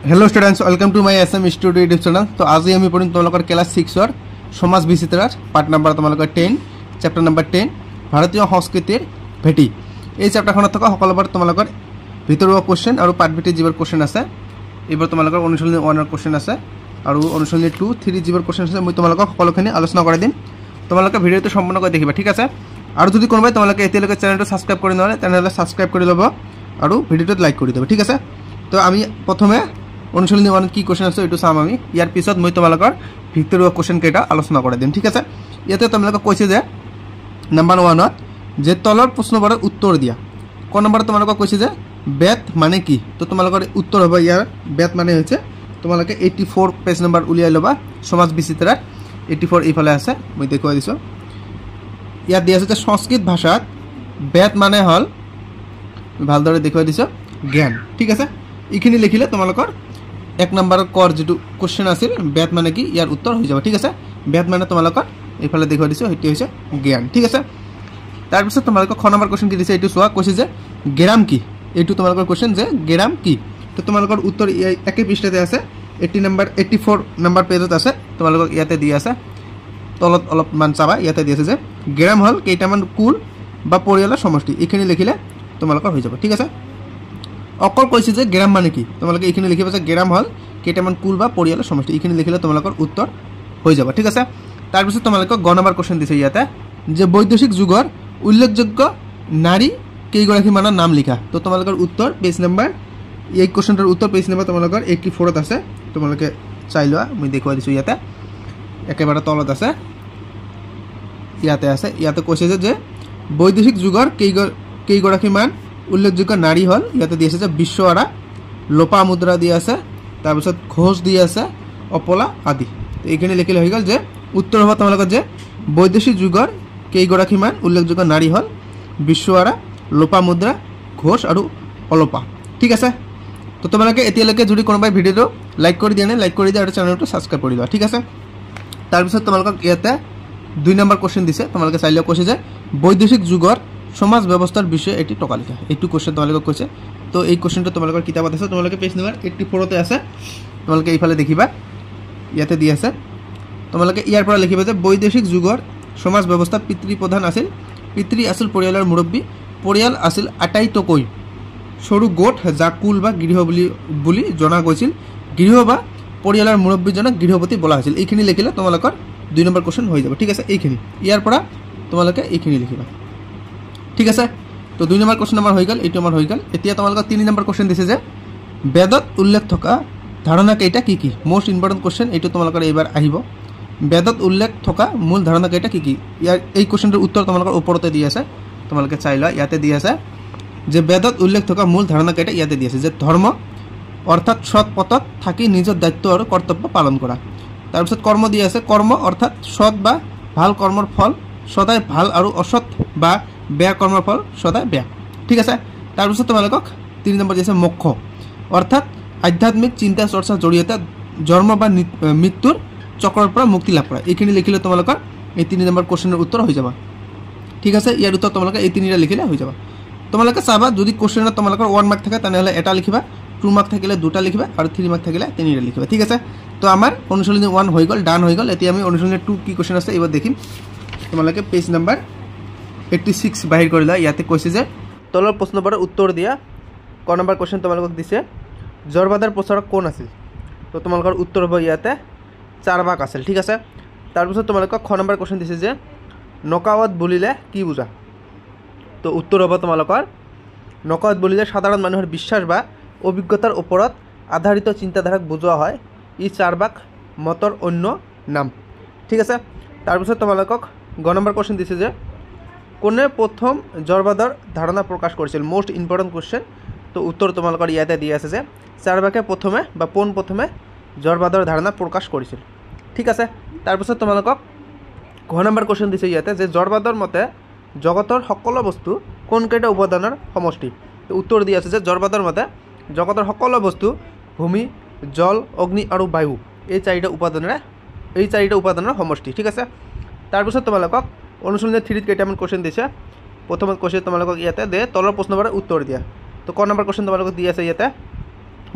Hello students, welcome to my SM studio YouTube channel. तो आज ही आमी पढ़िम तुम्हारे क्लास 6 और समाज विचित्रार पार्ट नम्बर तुम्हारे 10 चैप्टर नम्बर 10 भारतीय संस्कृतिर भेटी। এই চ্যাপ্টাৰখনত থকা সকলোবাৰ তোমালোকৰ ভিতৰুৱা কোৱেশ্চন আৰু পাৰ্ট ভিত্তিক যিবোৰ কোৱেশ্চন আছে এইবোৰ তোমালোকৰ অনুশীলনী 1 ৰ কোৱেশ্চন আছে আৰু অনুশীলনী 2 3 যিবোৰ কোৱেশ্চন আছে মই তোমালোকক সকলোখিনি আলোচনা কৰি দিম। তোমালোকে ভিডিঅটো সম্পূৰ্ণ কৰি দেখিবা, ঠিক আছে? আৰু যদি কোনোবাই তোমালোকে এতিয়ালৈকে চেনেলটো সাবস্ক্ৰাইব কৰি নলয় তেনেহলে সাবস্ক্ৰাইব কৰি ল'ব আৰু ভিডিঅটোত লাইক কৰি দিব, ঠিক আছে? তো আমি প্ৰথমে অনুশীলনী 1 কি কোৱেশ্চন আছে এটো চাম আমি। ইয়াৰ পিছত মই তোমালোকৰ ভিতৰুৱা কোৱেশ্চন কেইটা আলোচনা কৰি দিম, ঠিক আছে? ইয়াতে তোমালোকে কৈছে যে নাম্বাৰ 1 ত যে তলৰ প্ৰশ্নবোৰৰ উত্তৰ দিয়া। ক নম্বৰ তোমালোকক কৈছে যে বেত মানে কি? তো তোমালোকৰ উত্তৰ হ'ব ইয়াৰ বেত মানে হৈছে তোমালোকে 84 পেজ নম্বৰ উলিয়াই ল'বা। সমাজ বিচিত্ৰাৰ 84 ইফালে আছে, মই দেখুৱাই দিছো। ইয়াত দিয়া আছে যে সংস্কৃত ভাষাত বেত মানে হল ভালদৰে দেখুৱাই দিছো জ্ঞান, ঠিক আছে? এইখিনি লিখিলে তোমালোকৰ 1 নম্বৰ কৰ যেটো কোৱেশ্চন আছিল বেত মানে কি ইয়াৰ উত্তৰ হৈ যাব, ঠিক আছে? বেত মানে তোমালোকৰ ইফালে দেখুৱাই দিছো হেটি হৈছে জ্ঞান, ঠিক আছে? তাৰ পিছত তোমালোকক খ নম্বৰ কোৱেশ্চন কি দিছে এটো সোয়া কৈছে যে গ্ৰাম কি। এটো তোমালোকৰ কোৱেশ্চন যে গ্ৰাম কি। তো তোমালোকৰ উত্তৰ একে পৃষ্ঠাতে আছে 84 নম্বৰ পেজত আছে। তোমালোকক ইয়াতে দি আছে, তলত অলপ মান চাবা, ইয়াতে দি আছে যে গ্রাম হল কেইটামান কুল বা পৰিয়ালৰ সমষ্টি। এইখিনি লিখিলে তোমালোকৰ হৈ যাব, ঠিক আছে? অকল কৈছে যে গ্রাম মানে কি, তোমালোকে এইখিনি লিখিবা যে গ্রাম হল কেইটামান কুল বা পৰিয়ালৰ সমষ্টি। এইখিনি লিখিলে তোমালোকৰ উত্তৰ হৈ যাব, ঠিক আছে? তাৰ পিছত তোমালোকক গ নম্বৰ কোৱেশ্চন দিছে ইয়াতে যে বৈদেশিক যুগৰ উল্লেখযোগ্য নাৰী কেইগৰাকী মানৰ নাম লিখা। তো তোমালোকৰ উত্তৰ পেজ নম্বৰ এই কোৱেশ্চনটোৰ উত্তৰ পেজ নম্বৰ তোমালোকৰ 84 ত আছে। তোমালোকে চাই লোৱা, মই দেখুৱাই দিছো ইয়াতে একেবাৰে তলত আছে, ইয়াতে আছে। ইয়াতে কৈছে যে বৈদেশিক যুগৰ কেইগৰাকী মান উল্লেখযোগ্য নাৰী হল, ইয়াতে দি আছে যে বিশ্বআৰা, লোপামুদ্ৰা দি আছে, তাৰ পিছত ঘোষ দি আছে, অপলা আদি। তো এইখিনি লিখিলে হৈ গ'ল যে উত্তৰ হ'ব তোমালোকৰ যে বৈদেশিক যুগৰ কেইগৰাকী মান উল্লেখযোগ্য নাৰী হল বিশ্বআৰা, লোপামুদ্ৰা, ঘোষ আৰু অলপা, ঠিক আছে? তো তোমালোকে এতিয়ালৈকে যদি কোনোবাই ভিডিঅটো লাইক কৰি দিয়া নাই লাইক কৰি দিয়া আৰু চেনেলটো সাবস্ক্ৰাইব কৰি লোৱা, ঠিক আছে? তাৰ পিছত তোমালোকক ইয়াতে 2 নম্বৰ কোৱেশ্চন দিছে। তোমালোকে চাইলে কৈছে যে বৈদেশিক যুগৰ সমাজ ব্যৱস্থাৰ বিষয়ে এটি টকা লিখা। এইটো কোৱেশ্চন তোমালোকক কৈছে। তো এই কোৱেশ্চনটো তোমালোকৰ কিতাপত আছে, তোমালোকে পেজ নম্বৰ 84 তে আছে। তোমালোকে এইফালে দেখিবা, ইয়াতে দি আছে। তোমালোকে ইয়াৰ পৰা লিখিবা যে বৈদেশিক যুগৰ সমাজ ব্যৱস্থা পিতৃ প্ৰধান আছিল। পিতৃ আছিল পৰিয়ালৰ মুৰব্বী। পৰিয়াল আছিল আটাইতকৈ সৰু গোট যাক কুল বা গৃহ বুলি জনা গৈছিল। গৃহ বা পৰিয়ালৰ মুৰব্বীজনক গৃহপতি বোলা হৈছিল। এইখিনি লিখিলে তোমালোকৰ 2 নম্বৰ কোৱেশ্চন হৈ যাব, ঠিক আছে? এইখিনি ইয়াৰ পৰা তোমালোকে এইখিনি লিখিবা, ঠিক আছে? তো 2 নম্বৰ কোৱেশ্চন আমাৰ হৈ গ'ল, এইটো আমাৰ হৈ গ'ল। এতিয়া তোমালোকৰ 3 নম্বৰ কোৱেশ্চন দিছে যে বেদত উল্লেখ থকা ধাৰণা কেইটা কি কি। মোস্ট ইম্পৰ্টেণ্ট কোৱেশ্চন এইটো তোমালোকৰ এইবাৰ আহিব। বেদত উল্লেখ থকা মূল ধাৰণা কেইটা কি কি। ইয়াৰ এই কোৱেশ্চনটোৰ উত্তৰ তোমালোকৰ ওপৰতে দি আছে, তোমালোকে চাই লোৱা। ইয়াতে দি আছে যে বেদত উল্লেখ থকা মূল ধাৰণা কেইটা ইয়াতে দি আছে যে ধৰ্ম অৰ্থাৎ সৎ পথত থাকি নিজৰ দায়িত্ব আৰু কৰ্তব্য পালন কৰা। তাৰপিছত কৰ্ম দি আছে, কৰ্ম অৰ্থাৎ সৎ বা ভাল কৰ্মৰ ফল সদায় ভাল আৰু অসৎ বা বেয়া কৰ্মৰ ফল সদায় বেয়া, ঠিক আছে? তাৰপিছত তোমালোকক 3 নম্বৰ দি আছে মোক্ষ অৰ্থাৎ আধ্যাত্মিক চিন্তা চৰ্চাৰ জৰিয়তে জন্ম বা মৃত্যুৰ চক্ৰৰ পৰা মুক্তি লাভ কৰা। এইখিনি লিখিলে তোমালোকৰ এই 3 নম্বৰ কোৱেশ্চনৰ উত্তৰ হৈ যাব, ঠিক আছে? ইয়াৰ উত্তৰ তোমালোকে এই 3টা লিখিলে হৈ যাব। তোমালোকে চাবা যদি কোৱেশ্চনত তোমালোকৰ 1 মাৰ্ক থাকে তেনেহলে এটা লিখিবা, 2 মাৰ্ক থাকিলে 2টা লিখিবা আৰু 3 মাৰ্ক থাকিলে 3টা লিখিবা, ঠিক আছে? তো আমাৰ অনুশীলনী 1 হৈ গ'ল, ডান হৈ গ'ল। এতিয়া আমি অনুশীলনী 2 কি কোৱেশ্চন আছে এইবাৰ দেখিম। তোমালোকে পেজ নম্বৰ 86 বাহিৰ কৰি লোৱা। ইয়াতে কৈছে যে তলৰ প্ৰশ্নবোৰৰ উত্তৰ দিয়া। ক নম্বৰ কোৱেশ্চন তোমালোকক দিছে জৰবাদাৰ প্ৰচাৰক কোন আছিল। তো তোমালোকৰ উত্তৰ হ'ব ইয়াতে চাৰবাক আছিল, ঠিক আছে? তাৰপিছত তোমালোকক খ নম্বৰ কোৱেশ্চন দিছে যে নকাৱত বুলিলে কি বুজা। তো উত্তৰ হ'ব তোমালোকৰ নকাৱত বুলিলে সাধাৰণ মানুহৰ বিশ্বাস বা অভিজ্ঞতাৰ ওপৰত আধাৰিত চিন্তাধাৰাক বুজোৱা হয়। ই চাৰবাক মতৰ অন্য নাম, ঠিক আছে? তাৰপিছত তোমালোকক গ নম্বৰ কোৱেশ্চন দিছে যে কোনে প্ৰথম জৰবাদৰ ধাৰণা প্ৰকাশ কৰিছিল। Most important question. তো উত্তৰ তোমালোকৰ ইয়াতে দি আছে যে চাৰবাকে প্ৰথমে বা পোনপ্ৰথমে জৰবাদৰ ধাৰণা প্ৰকাশ কৰিছিল, ঠিক আছে? তাৰপিছত তোমালোকক ঘ নম্বৰ কোৱেশ্চন দিছে ইয়াতে যে জৰবাদৰ মতে জগতৰ সকলো বস্তু কোনকেইটা উপাদানৰ সমষ্টি। তো উত্তৰ দি আছে যে জৰবাদৰ মতে জগতৰ সকলো বস্তু ভূমি, জল, অগ্নি আৰু বায়ু এই 4টা উপাদানৰ সমষ্টি, ঠিক আছে? তাৰপিছত তোমালোকক অনুশীলনী 3 কেইটামান কোৱেশ্চন দিছে। প্ৰথমত কৈছে তোমালোকক ইয়াতে দে তলৰ প্ৰশ্নবোৰৰ উত্তৰ দিয়া। তো ক নম্বৰ কোৱেশ্চন তোমালোকক দি আছে ইয়াতে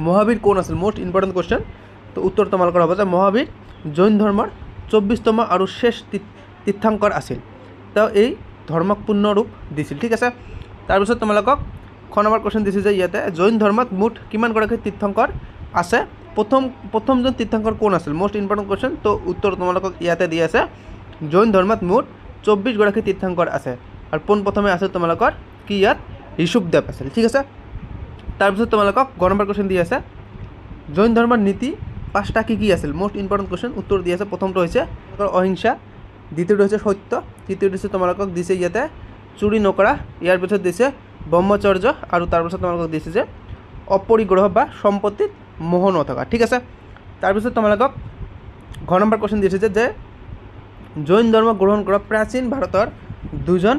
মহাবীৰ কোন আছিল মোস্ট ইম্পৰ্টেণ্ট কুৱেশ্যন তো উত্তৰ তোমালোকৰ হ'ব যে মহাবীৰ জৈন ধৰ্মৰ 24তম আৰু শেষ তীৰ্থংকৰ আছিল তেওঁ এই ধৰ্মক পূৰ্ণ ৰূপ দিছিল ঠিক আছে তাৰপিছত তোমালোকক খ নম্বৰ কুৱেশ্যন দিছে যে ইয়াতে জৈন ধৰ্মত মুঠ কিমানগৰাকী তীৰ্থংকৰ আছে প্ৰথমজন তীৰ্থংকৰ কোন আছিল মোস্ট ইম্পৰ্টেণ্ট কুৱেশ্যন তো উত্তৰ তোমালোকক ইয়াতে দি আছে জৈন ধৰ্মত মুঠ 24গৰাকী তীৰ্থংকৰ আছে আৰু পোনপ্ৰথমে আছে তোমালোকৰ কি ইয়াত ঋষভদেৱ আছিল ঠিক আছে তাৰপিছত তোমালোকক গ নম্বৰ কুৱেশ্যন দি আছে জৈন ধৰ্মৰ নীতি 5টা কি আছিল মোস্ট ইম্পৰ্টেণ্ট কুৱেশ্যন উত্তৰ দি আছে প্ৰথমটো হৈছে অহিংসা দ্বিতীয়টো হৈছে সত্য তৃতীয়টো হৈছে তোমালোকক দিছে ইয়াতে চুৰি নকৰা ইয়াৰ পিছত দিছে ব্ৰহ্মচৰ্য আৰু তাৰপিছত তোমালোকক দিছে যে অপৰিগ্ৰহ বা সম্পত্তিত মোহ নথকা ঠিক আছে তাৰপিছত তোমালোকক ঘ নম্বৰ কুৱেশ্যন দিছে যে জৈন ধৰ্ম গ্ৰহণ কৰা প্ৰাচীন ভাৰতৰ দুজন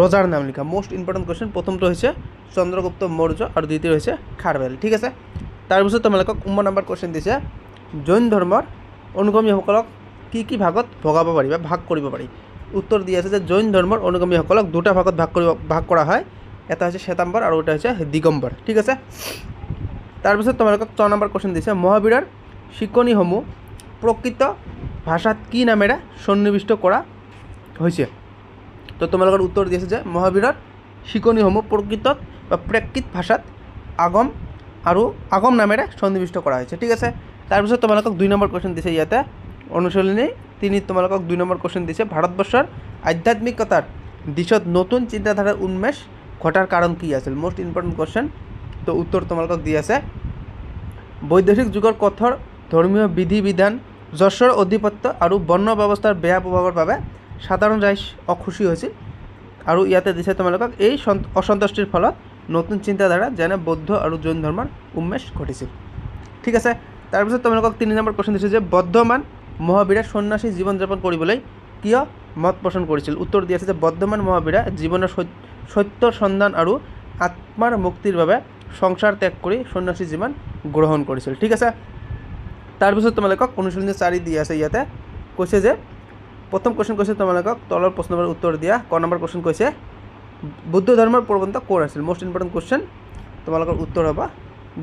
ৰজাৰ নাম লিখা মোস্ট ইম্পৰ্টেণ্ট কুৱেশ্যন প্ৰথমটো হৈছে চন্দ্ৰগুপ্ত মৌৰ্য আৰু দ্বিতীয় হৈছে খাৰবেল ঠিক আছে তাৰপিছত তোমালোকক 19 নম্বৰ কুৱেশ্যন দিছে জৈন ধৰ্মৰ অনুগামীসকলক কি ভাগত ভগাব পাৰি বা ভাগ কৰিব পাৰি উত্তৰ দি আছে যে জৈন ধৰ্মৰ অনুগামীসকলক দুটা ভাগত ভাগ কৰা হয় এটা হৈছে শ্বেতাম্বৰ আৰু এটা হৈছে দিগম্বৰ ঠিক আছে তাৰপিছত তোমালোকক 6 নম্বৰ কুৱেশ্যন দিছে মহাবীৰৰ শিকনিসমূহ প্ৰকৃত ভাষাত কি নামেৰে সন্নিৱিষ্ট কৰা হৈছে তো তোমালোকৰ উত্তৰ দি আছে যে মহাবীৰৰ শিকনিসমূহ প্ৰকৃতত বা প্ৰেকৃত ভাষাত আগম নামেৰে সন্নিৱিষ্ট কৰা হৈছে ঠিক আছে তাৰপিছত তোমালোকক 2 নম্বৰ কুৱেশ্যন দিছে ইয়াতে অনুশীলনী 3 তোমালোকক 2 নম্বৰ কুৱেশ্যন দিছে ভাৰতবৰ্ষৰ আধ্যাত্মিকতাৰ দিশত নতুন চিন্তাধাৰাৰ উন্মেষ ঘটাৰ কাৰণ কি আছিল মোস্ট ইম্পৰ্টেণ্ট কুৱেশ্যন তো উত্তৰ তোমালোকক দি আছে বৈদেশিক যুগৰ কঠোৰ ধৰ্মীয় বিধি বিধান যশৰ অধিপত্য আৰু বৰ্ণ ব্যৱস্থাৰ বেয়া প্ৰভাৱৰ বাবে সাধাৰণ ৰাইজ অখুচি হৈছিল আৰু ইয়াতে দিছে তোমালোকক এই অসন্তুষ্টিৰ ফলত নতুন চিন্তাধাৰা যেনে বৌদ্ধ আৰু জৈন ধৰ্মৰ উন্মেষ ঘটিছিল ঠিক আছে তাৰপিছত তোমালোকক 3 নম্বৰ কুৱেশ্যন দিছে যে বৰ্ধমান মহাবীৰে সন্ন্যাসী জীৱন যাপন কৰিবলৈ কিয় মত পোষণ কৰিছিল উত্তৰ দি আছে যে বৰ্ধমান মহাবীৰে জীৱনৰ সত্যৰ সন্ধান আৰু আত্মাৰ মুক্তিৰ বাবে সংসাৰ ত্যাগ কৰি সন্ন্যাসী জীৱন গ্ৰহণ কৰিছিল ঠিক আছে তাৰপিছত তোমালোকক অনুশীলনী 4 দি আছে ইয়াতে কৈছে যে প্ৰথম কুৱেশ্যন কৈছে তোমালোকক তলৰ প্ৰশ্নৰ উত্তৰ দিয়া ক নম্বৰ কুৱেশ্যন কৈছে বুদ্ধ ধৰ্মৰ প্ৰৱৰ্তক কোন আছিল মোস্ট ইম্পৰ্টেণ্ট কুৱেশ্যন তোমালোকৰ উত্তৰ হ'ব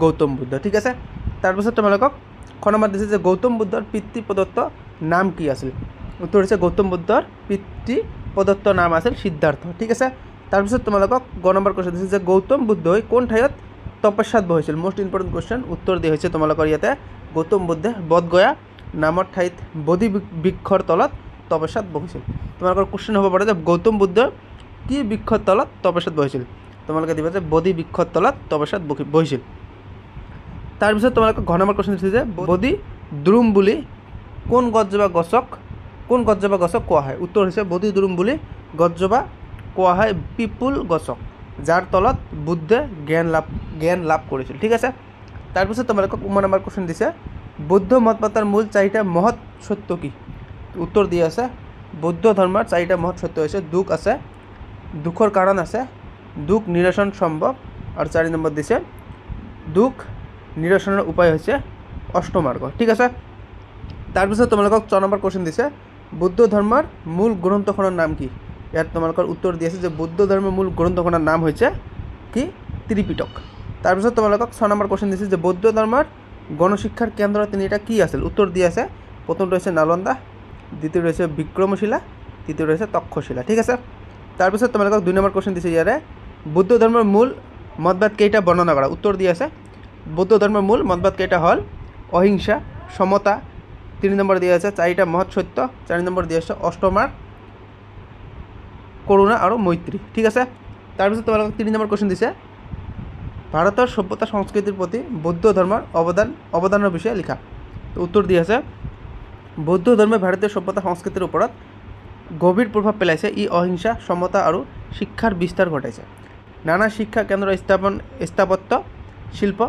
গৌতম বুদ্ধ ঠিক আছে তাৰপিছত তোমালোকক খ নম্বৰ দিছে যে গৌতম বুদ্ধৰ পিতৃ প্ৰদত্ত নাম কি আছিল উত্তৰ হৈছে গৌতম বুদ্ধৰ পিতৃ প্ৰদত্ত নাম আছিল সিদ্ধাৰ্থ ঠিক আছে তাৰপিছত তোমালোকক গ নম্বৰ কুৱেশ্যন দিছে যে গৌতম বুদ্ধই কোন ঠাইত তপস্যাত বহিছিল মোস্ট ইম্পৰ্টেণ্ট কুৱেশ্যন উত্তৰ দিয়া হৈছে তোমালোকৰ ইয়াতে গৌতম বুদ্ধে বধগয়া নামৰ ঠাইত বোধি বৃক্ষৰ তলত তপস্যাত বহিছিল তোমালোকৰ কুৱেশ্যন হ'ব পাৰে যে গৌতম বুদ্ধৰ কি বৃক্ষৰ তলত তপস্যাত বহিছিল তোমালোকে দিবা যে বোধি বৃক্ষৰ তলত তপস্যাত বহিছিল তাৰপিছত তোমালোকক ঘ নম্বৰ কুৱেশ্যন দিছে যে বোধি দ্ৰুম বুলি কোন গছজোপা গছক কোৱা হয় উত্তৰ হৈছে বোধি দ্ৰুম বুলি গছজোপা কোৱা হয় পিপুল গছক যাৰ তলত বুদ্ধে জ্ঞান লাভ কৰিছিল ঠিক আছে তাৰপিছত তোমালোকক 19 নম্বৰ কুৱেশ্যন দিছে বৌদ্ধ মতবাদৰ মূল 4টা মহৎ সত্য কি উত্তৰ দি আছে বৌদ্ধ ধৰ্মৰ 4টা মহৎ সত্য হৈছে দুখ আছে দুখৰ কাৰণ আছে দুখ নিৰসন সম্ভৱ আৰু 4 নম্বৰ দিছে দুখ নিৰসনৰ উপায় হৈছে অষ্টমাৰ্গ ঠিক আছে তাৰপিছত তোমালোকক 6 নম্বৰ কুৱেশ্যন দিছে বৌদ্ধ ধৰ্মৰ মূল গ্ৰন্থখনৰ নাম কি ইয়াত তোমালোকৰ উত্তৰ দি আছে যে বৌদ্ধ ধৰ্মৰ মূল গ্ৰন্থখনৰ নাম হৈছে কি ত্ৰিপিটক তাৰপিছত তোমালোকক 6 নম্বৰ কুৱেশ্যন দিছে যে বৌদ্ধ ধৰ্মৰ গণশিক্ষাৰ কেন্দ্ৰ 3টা কি আছিল উত্তৰ দি আছে প্ৰথমটো হৈছে নালন্দা দ্বিতীয়টো হৈছে বিক্ৰমশিলা তৃতীয়টো হৈছে তক্ষশিলা ঠিক আছে তাৰপিছত তোমালোকক 2 নম্বৰ কুৱেশ্যন দিছে ইয়াৰে বৌদ্ধ ধৰ্মৰ মূল মতবাদ কেইটা বৰ্ণনা কৰা উত্তৰ দি আছে বৌদ্ধ ধৰ্মৰ মূল মতবাদ কেইটা হ'ল অহিংসা সমতা 3 নম্বৰ দিয়া আছে 4টা মহৎ সত্য 4 নম্বৰ দিয়া আছে অষ্টমাৰ্গ কৰুণা আৰু মৈত্ৰী ঠিক আছে তাৰপিছত তোমালোকক 3 নম্বৰ কুৱেশ্যন দিছে ভাৰতৰ সভ্যতা সংস্কৃতিৰ প্ৰতি বৌদ্ধ ধৰ্মৰ অৱদানৰ বিষয়ে লিখা তো উত্তৰ দি আছে বৌদ্ধ ধৰ্মই ভাৰতীয় সভ্যতা সংস্কৃতিৰ ওপৰত গভীৰ প্ৰভাৱ পেলাইছে ই অহিংসা সমতা আৰু শিক্ষাৰ বিস্তাৰ ঘটাইছে নানা শিক্ষা কেন্দ্ৰ স্থাপত্য শিল্প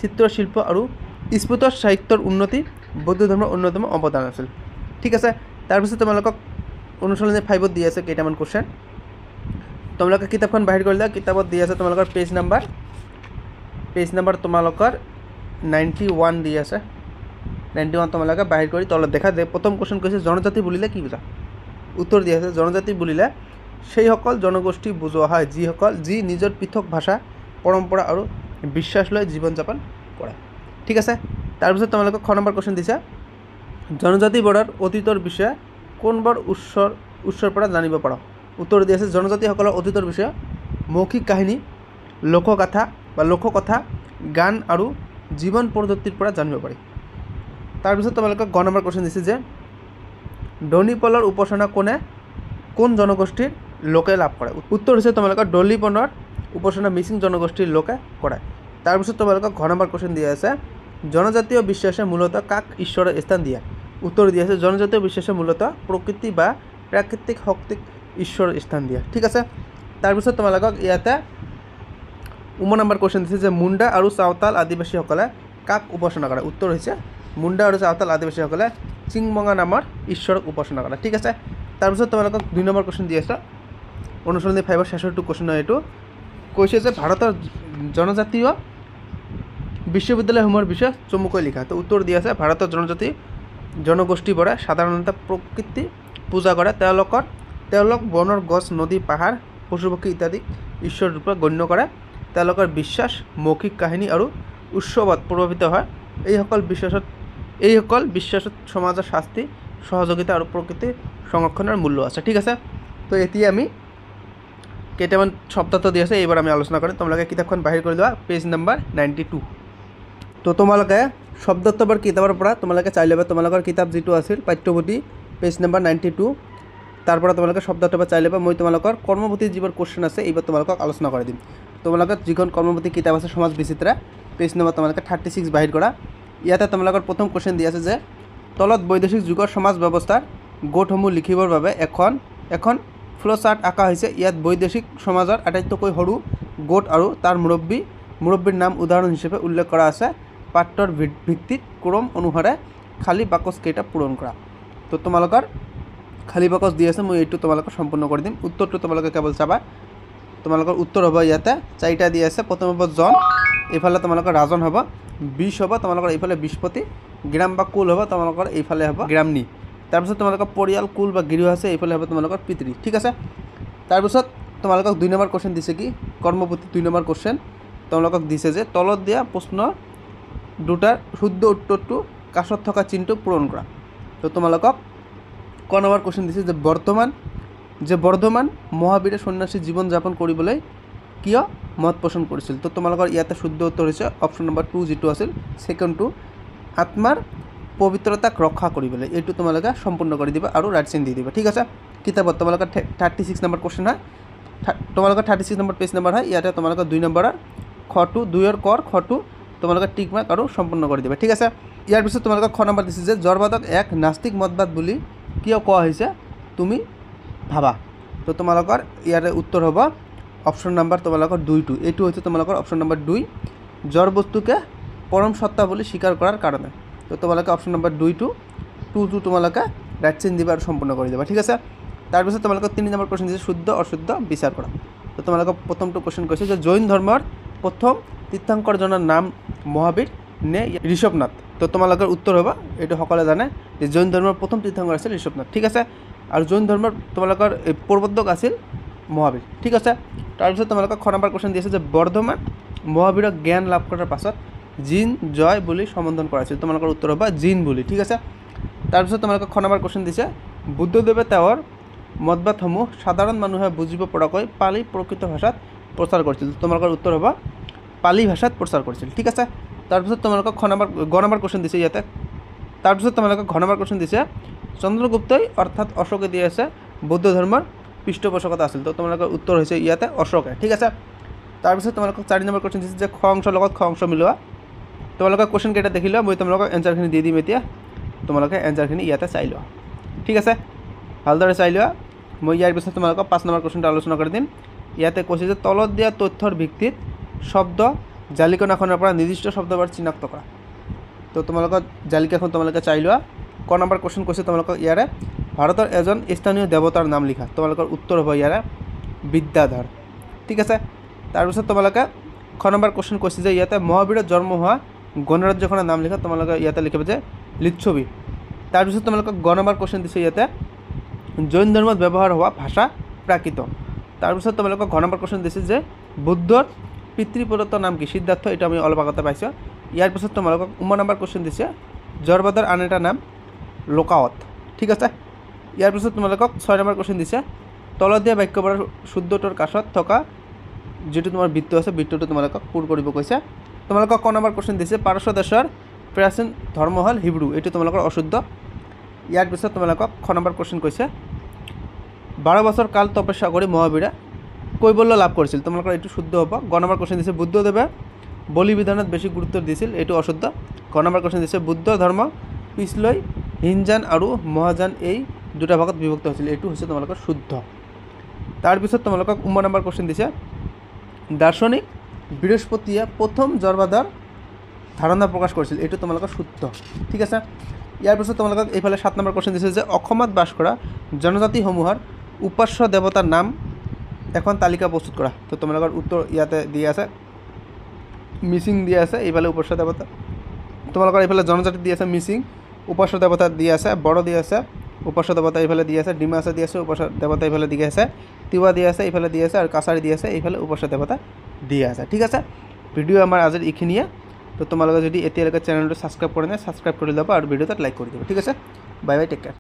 চিত্ৰশিল্প আৰু স্ফুট সাহিত্যৰ উন্নতি বৌদ্ধ ধৰ্মৰ অন্যতম অৱদান আছিল ঠিক আছে তাৰপিছত তোমালোকক অনুশীলনী 5 দি আছে কেইটামান কুৱেশ্যন তোমালোকে কিতাপখন বাহিৰ কৰিলে কিতাপত দি আছে তোমালোকৰ পেজ নাম্বাৰ তোমালোকৰ 91 দি আছে 91 তোমালোকে বাহিৰ কৰি তলত দেখা যে প্ৰথম কুৱেশ্যন কৈছে জনজাতি বুলিলে কি বুজা উত্তৰ দি আছে জনজাতি বুলিলে সেইসকল জনগোষ্ঠী বুজোৱা হয় যি নিজৰ পৃথক ভাষা পৰম্পৰা আৰু বিশ্বাস লৈ জীৱন যাপন কৰে ঠিক আছে। তাৰপিছত তোমালোকক খ নম্বৰ কুৱেশ্যন দিছে জনজাতিবোৰৰ অতীতৰ বিষয়ে কোনবোৰ উৎসৰ পৰা জানিব পাৰা। উত্তৰ দি আছে জনজাতিসকলৰ অতীতৰ বিষয়ে মৌখিক কাহিনী, লোককথা, গান আৰু জীৱন পদ্ধতিৰ পৰা জানিব পাৰি। তাৰপিছত তোমালোকক গ নম্বৰ কুৱেশ্যন দিছে যে দনিপলৰ উপাসনা কোন জনগোষ্ঠীৰ লোকে লাভ কৰে। উত্তৰ হৈছে তোমালোকৰ দলিপনৰ উপাসনা মিচিং জনগোষ্ঠীৰ লোকে কৰে। তাৰপিছত তোমালোকক ঘ নম্বৰ কুৱেশ্যন দিয়া আছে জনজাতীয় বিশ্বাসে মূলতঃ কাক ঈশ্বৰৰ স্থান দিয়ে। উত্তৰ দিয়া আছে জনজাতীয় বিশ্বাসে মূলতঃ প্ৰকৃতি বা প্ৰাকৃতিক শক্তিক ঈশ্বৰৰ স্থান দিয়ে। ঠিক আছে। তাৰপিছত তোমালোকক ইয়াতে নম্বৰ কুৱেশ্যন দিছে যে মুণ্ডা আৰু চাওতাল আদিবাসীসকলে কাক উপাসনা কৰে। উত্তৰ হৈছে মুণ্ডা আৰু চাওতাল আদিবাসীসকলে চিংমঙা নামৰ ঈশ্বৰক উপাসনা কৰে। ঠিক আছে। তাৰপিছত তোমালোকক 2 নম্বৰ কুৱেশ্যন দি আছে অনুসন্ধানী 5ৰ শেষৰটো কুৱেশ্যন এইটো কৈছে যে ভাৰতৰ জনজাতীয় বিশ্ববিদ্যালয়সমূহৰ বিষয়ে চমুকৈ লিখা। তো উত্তৰ দি আছে ভাৰতৰ জনগোষ্ঠীবোৰে সাধাৰণতে প্ৰকৃতি পূজা কৰে। তেওঁলোক বনৰ গছ, নদী, পাহাৰ, পশু পক্ষী ইত্যাদি ঈশ্বৰ ৰূপে গণ্য কৰে। তেওঁলোকৰ বিশ্বাস, মৌখিক কাহিনী আৰু উৎসৱত প্ৰভাৱিত হয়। এইসকল বিশ্বাসত সমাজৰ শাস্তি, সহযোগিতা আৰু প্ৰকৃতি সংৰক্ষণৰ মূল্য আছে। ঠিক আছে। তো এতিয়া আমি কেইটামান শব্দাৰ্থ দি আছে এইবাৰ আমি আলোচনা কৰিম। তোমালোকে কিতাপখন বাহিৰ কৰি লোৱা পেজ নম্বৰ 92। তো তোমালোকে শব্দাৰ্থবোৰ কিতাপৰ পৰা তোমালোকে চাই ল'বা। তোমালোকৰ কিতাপ যিটো আছিল পাঠ্যপুথি পেজ নম্বৰ 92 তাৰ পৰা তোমালোকে শব্দাৰ্থবোৰ চাই ল'বা। মই তোমালোকৰ কৰ্মপুথিৰ যিবোৰ কুৱেশ্যন আছে এইবাৰ তোমালোকক আলোচনা কৰি দিম। তোমালোকৰ যিখন কৰ্মপুথি কিতাপ আছে সমাজ বিচিত্ৰা পেজ নম্বৰ তোমালোকে 36 বাহিৰ কৰা। ইয়াতে তোমালোকৰ প্ৰথম কুৱেশ্যন দি আছে যে তলত বৈদেশিক যুগৰ সমাজ ব্যৱস্থাৰ গোটসমূহ লিখিবৰ বাবে এখন ফ্ল' চাৰ্ট আঁকা হৈছে। ইয়াত বৈদেশিক সমাজৰ আটাইতকৈ সৰু গোট আৰু তাৰ মুৰব্বীৰ নাম উদাহৰণ হিচাপে উল্লেখ কৰা আছে। পাঠৰ ভিত্তিত ক্ৰম অনুসাৰে খালী বাকচকেইটা পূৰণ কৰা। তো তোমালোকৰ খালী বাকচ দি আছে, মই এইটো তোমালোকক সম্পূৰ্ণ কৰি দিম। উত্তৰটো তোমালোকে কেৱল চাবা। তোমালোকৰ উত্তৰ হ'ব ইয়াতে 4টা দি আছে। প্ৰথম হ'ব জন, এইফালে তোমালোকৰ ৰাজন হ'ব, 20 হ'ব তোমালোকৰ এইফালে 20পতি, গ্ৰাম বা কুল হ'ব তোমালোকৰ এইফালে হ'ব গ্ৰামনী। তাৰপিছত তোমালোকৰ পৰিয়াল, কুল বা গৃহ আছে এইফালে হ'ব তোমালোকৰ পিতৃ। ঠিক আছে। তাৰপিছত তোমালোকক 2 নম্বৰ কুৱেশ্যন দিছে কি কৰ্মপুথি 2 নম্বৰ কুৱেশ্যন তোমালোকক দিছে যে তলত দিয়া প্ৰশ্ন দুটাৰ শুদ্ধ উত্তৰটো কাষত থকা চিহ্নটো পূৰণ কৰা। তো তোমালোকক ক নম্বৰ কুৱেশ্যন দিছে যে বৰ্ধমান মহাবীৰে সন্ন্যাসী জীৱন যাপন কৰিবলৈ কিয় মত পোষণ কৰিছিল। তো তোমালোকৰ ইয়াতে শুদ্ধ উত্তৰ হৈছে অপশ্যন নম্বৰ 2 যিটো আছিল ছেকেণ্ডটো আত্মাৰ পবিত্ৰতাক ৰক্ষা কৰিবলৈ। এইটো তোমালোকে সম্পূৰ্ণ কৰি দিবা আৰু ৰাইট চিন দি দিবা। ঠিক আছে। কিতাপত তোমালোকৰ 36 নম্বৰ কুৱেশ্যন হয়। তোমালোকৰ 36 নম্বৰ পেজ নম্বৰ হয়। ইয়াতে তোমালোকৰ 2 নম্বৰৰ খটো 2ৰ কৰ খটো তোমালোকে টিক মাৰ্ক আৰু সম্পূৰ্ণ কৰি দিবা। ঠিক আছে। ইয়াৰ পিছত তোমালোকক খ নম্বৰ দিছে যে জড়বাদক এক নাস্তিক মতবাদ বুলি কিয় কোৱা হৈছে তুমি ভাবা। তো তোমালোকৰ ইয়াৰে উত্তৰ হ'ব অপশ্যন নম্বৰ তোমালোকৰ 2টো। এইটো হৈছে তোমালোকৰ অপশ্যন নম্বৰ 2 জড় বস্তুকে পৰম সত্তা বুলি স্বীকাৰ কৰাৰ কাৰণে। তো তোমালোকে অপশ্যন নম্বৰ 2টো তোমালোকে ৰাইট চিন দিবা আৰু সম্পূৰ্ণ কৰি দিবা। ঠিক আছে। তাৰপিছত তোমালোকক 3 নম্বৰ কুৱেশ্যন দিছে শুদ্ধ অশুদ্ধ বিচাৰ কৰা। তো তোমালোকক প্ৰথমটো কুৱেশ্যন কৈছে যে জৈন ধৰ্মৰ প্ৰথম তীৰ্থংকৰজনৰ নাম মহাবীৰ নে ঋষভনাথ। তো তোমালোকৰ উত্তৰ হ'ব এইটো সকলোৱে জানে যে জৈন ধৰ্মৰ প্ৰথম তীৰ্থংকৰ আছিল ঋষভনাথ। ঠিক আছে। আৰু জৈন ধৰ্মৰ তোমালোকৰ প্ৰবৰ্তক আছিল মহাবীৰ। ঠিক আছে। তাৰপিছত তোমালোকক খ নম্বৰ কুৱেশ্যন দিছে যে বৰ্ধমান মহাবীৰক জ্ঞান লাভ কৰাৰ পাছত জিন জয় বুলি সম্বোধন কৰা হৈছিল। তোমালোকৰ উত্তৰ হ'ব জিন বুলি। ঠিক আছে। তাৰপিছত তোমালোকক খ নম্বৰ কুৱেশ্যন দিছে বুদ্ধদেৱে তেওঁৰ মতবাদসমূহ সাধাৰণ মানুহে বুজিব পৰাকৈ পালি প্ৰকৃত ভাষাত প্ৰচাৰ কৰিছিল। তোমালোকৰ উত্তৰ হ'ব পালি ভাষাত প্ৰচাৰ কৰিছিল। ঠিক আছে। তাৰপিছত তোমালোকক গ নম্বৰ কুৱেশ্যন দিছে ইয়াতে। তাৰপিছত তোমালোকক ঘ নম্বৰ কুৱেশ্যন দিছে চন্দ্ৰগুপ্তই অৰ্থাৎ অশোকে দি আছে বৌদ্ধ ধৰ্মৰ পৃষ্ঠপোষকতা আছিল। তো তোমালোকৰ উত্তৰ হৈছে ইয়াতে অশোকে। ঠিক আছে। তাৰপিছত তোমালোকক 4 নম্বৰ কুৱেশ্যন দিছে যে খ অংশৰ লগত খ অংশ মিলোৱা। তোমালোকে কুৱেশ্যন কেইটা দেখি লোৱা, মই তোমালোকক এনচাৰখিনি দি দিম। এতিয়া তোমালোকে এনচাৰখিনি ইয়াতে চাই লোৱা। ঠিক আছে। ভালদৰে চাই লোৱা। মই ইয়াৰ পিছত তোমালোকক 5 নম্বৰ কুৱেশ্যনটো আলোচনা কৰি দিম। ইয়াতে কৈছে যে তলত দিয়া তথ্যৰ ভিত্তিত শব্দ জালিকাখনৰ পৰা নিৰ্দিষ্ট শব্দবোৰ চিনাক্ত কৰা। তো তোমালোকৰ জালিকাখন তোমালোকে চাই লোৱা। ক নম্বৰ কুৱেশ্যন কৈছে তোমালোকক ইয়াৰে ভাৰতৰ এজন স্থানীয় দেৱতাৰ নাম লিখা। তোমালোকৰ উত্তৰ হ'ব ইয়াৰে বিদ্যাধৰ। ঠিক আছে। তাৰপিছত তোমালোকে খ নম্বৰ কুৱেশ্যন কৈছে যে ইয়াতে মহাবীৰত জন্ম হোৱা গণৰাজ্যখনৰ নাম লিখা। তোমালোকে ইয়াতে লিখিব যে লিচ্ছবি। তাৰপিছত তোমালোকক গ নম্বৰ কুৱেশ্যন দিছে ইয়াতে জৈন ধৰ্মত ব্যৱহাৰ হোৱা ভাষা প্ৰাকৃত। তাৰপিছত তোমালোকক ঘ নম্বৰ কুৱেশ্যন দিছে যে বুদ্ধৰ পিতৃ প্ৰদত্ত নাম কি সিদ্ধাৰ্থ। এইটো আমি অলপ আগতে পাইছোঁ। ইয়াৰ পিছত তোমালোকক 9 নম্বৰ কুৱেশ্যন দিছে জৰবাদৰ আন এটা নাম লোকাৱত। ঠিক আছে। ইয়াৰ পিছত তোমালোকক 6 নম্বৰ কুৱেশ্যন দিছে তলত দিয়া বাক্যবোৰৰ শুদ্ধটোৰ কাষত থকা যেটো তোমাৰ বৃত্ত আছে বৃত্তটো তোমালোকক পূৰ কৰিব কৈছে। তোমালোকক ক নম্বৰ কুৱেশ্যন দিছে পাৰস্য দেশৰ প্ৰাচীন ধৰ্ম হ'ল হিব্ৰু, এইটো তোমালোকৰ অশুদ্ধ। ইয়াৰ পিছত তোমালোকক খ নম্বৰ কুৱেশ্যন কৈছে 12 বছৰ কাল তপস্যা কৰি মহাবীৰে কৈবল্য লাভ কৰিছিল, তোমালোকৰ এইটো শুদ্ধ হ'ব। গ নম্বৰ কুৱেশ্যন দিছে বুদ্ধদেৱে বলি বিধানত বেছি গুৰুত্ব দিছিল, এইটো অশুদ্ধ। গ নম্বৰ কুৱেশ্যন দিছে বুদ্ধ ধৰ্ম পিছলৈ হিনযান আৰু মহাযান এই দুটা ভাগত বিভক্ত হৈছিল, এইটো হৈছে তোমালোকৰ শুদ্ধ। তাৰপিছত তোমালোকক 9 নম্বৰ কুৱেশ্যন দিছে দাৰ্শনিক বৃহস্পতিয়ে প্ৰথম জৰবাদৰ ধাৰণা প্ৰকাশ কৰিছিল, এইটো তোমালোকৰ শুদ্ধ। ঠিক আছে। ইয়াৰ পিছত তোমালোকক এইফালে 7 নম্বৰ কুৱেশ্যন দিছে যে অসমত বাস কৰা জনজাতিসমূহৰ উপাস্য দেৱতাৰ নাম এখন তালিকা প্ৰস্তুত কৰা। তো তোমালোকৰ উত্তৰ ইয়াতে দিয়া আছে, মিচিং দিয়া আছে, এইফালে উপাস্য দেৱতা তোমালোকৰ এইফালে জনজাতি দিয়া আছে মিচিং, উপাস্য দেৱতা দিয়া আছে বড়ো দিয়া আছে, উপাস্য দেৱতা এইফালে দিয়া আছে ডিমাচা দিয়া আছে, উপাস্য দেৱতা এইফালে দিয়া আছে তিৱা দিয়া আছে, এইফালে দিয়া আছে আৰু কাছাৰী দিয়া আছে, এইফালে উপাস্য দেৱতা দিয়া আছে। ঠিক আছে। ভিডিঅ' আমাৰ আজিৰ এইখিনিয়ে। তো তোমালোকে যদি এতিয়ালৈকে চেনেলটো ছাবস্ক্ৰাইব কৰা নাই ছাবস্ক্ৰাইব কৰি ল'বা আৰু ভিডিঅ'টোত লাইক কৰি দিবা। ঠিক আছে। Bye bye, take care.